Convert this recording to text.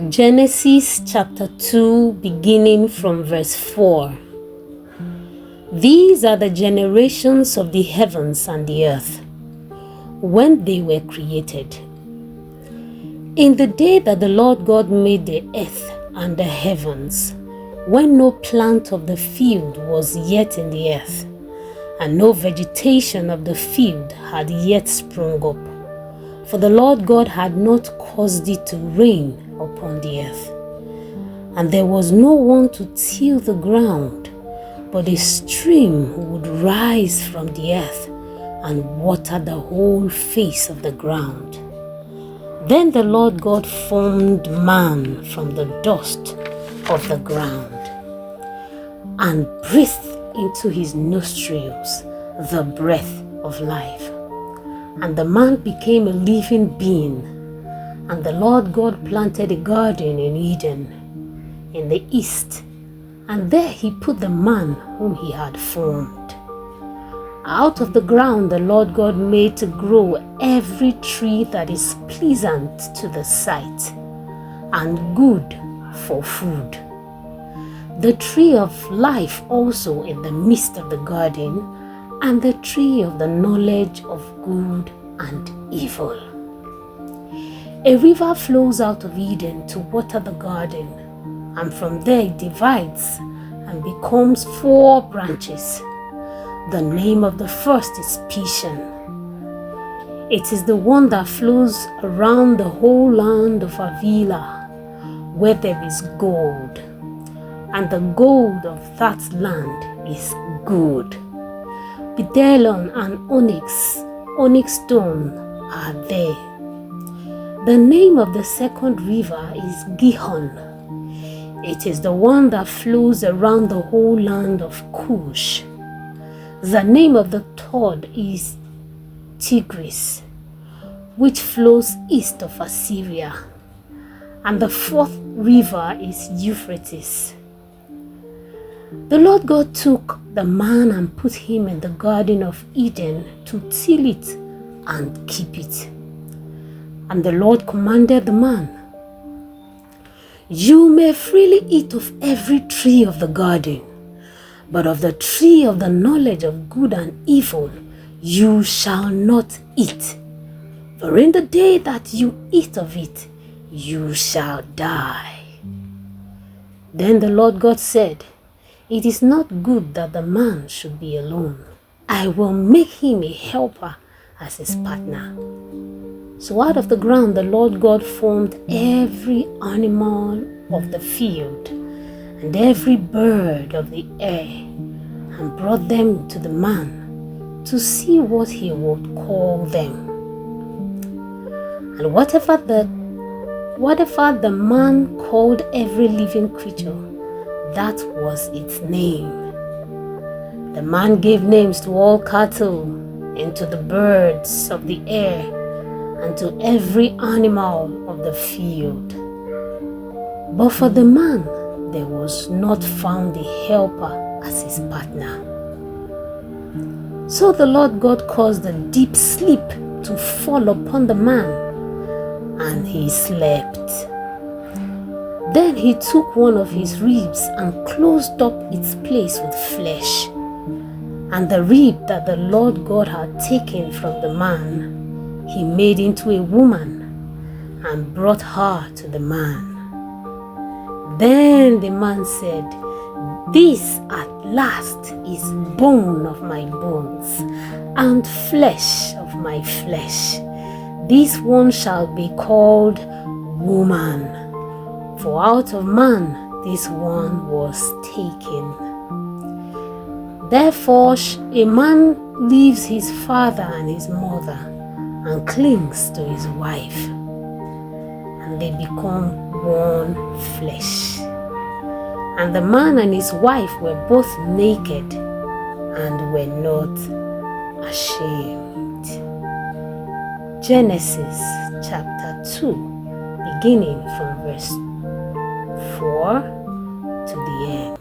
Genesis chapter 2, beginning from verse 4. These are the generations of the heavens and the earth, when they were created. In the day that the Lord God made the earth and the heavens, when no plant of the field was yet in the earth, and no vegetation of the field had yet sprung up, for the Lord God had not caused it to rain upon the earth. And there was no one to till the ground, but a stream would rise from the earth and water the whole face of the ground. Then the Lord God formed man from the dust of the ground, and breathed into his nostrils the breath of life. And the man became a living being. And the Lord God planted a garden in Eden, in the east, and there he put the man whom he had formed. Out of the ground the Lord God made to grow every tree that is pleasant to the sight, and good for food. The tree of life also in the midst of the garden, and the tree of the knowledge of good and evil. A river flows out of Eden to water the garden, and from there it divides and becomes 4 branches. The name of the first is Pishon. It is the one that flows around the whole land of Havilah, where there is gold, and the gold of that land is good. Bdellium and onyx stone are there. The name of the second river is Gihon. It is the one that flows around the whole land of Cush. The name of the third is Tigris, which flows east of Assyria. And the fourth river is Euphrates. The Lord God took the man and put him in the garden of Eden to till it and keep it. And the Lord commanded the man, "You may freely eat of every tree of the garden, but of the tree of the knowledge of good and evil you shall not eat. For in the day that you eat of it, you shall die." Then the Lord God said, "It is not good that the man should be alone. I will make him a helper as his partner." So out of the ground the Lord God formed every animal of the field and every bird of the air, and brought them to the man to see what he would call them. And whatever the man called every living creature, that was its name. The man gave names to all cattle, and to the birds of the air, and to every animal of the field. But for the man there was not found a helper as his partner. So the Lord God caused a deep sleep to fall upon the man, and he slept. Then he took one of his ribs and closed up its place with flesh. And the rib that the Lord God had taken from the man, he made into a woman and brought her to the man. Then the man said, "This at last is bone of my bones and flesh of my flesh. This one shall be called woman, for out of man this one was taken." Therefore a man leaves his father and his mother and clings to his wife, and they become one flesh. And the man and his wife were both naked and were not ashamed. Genesis chapter 2, beginning from verse 4 to the end.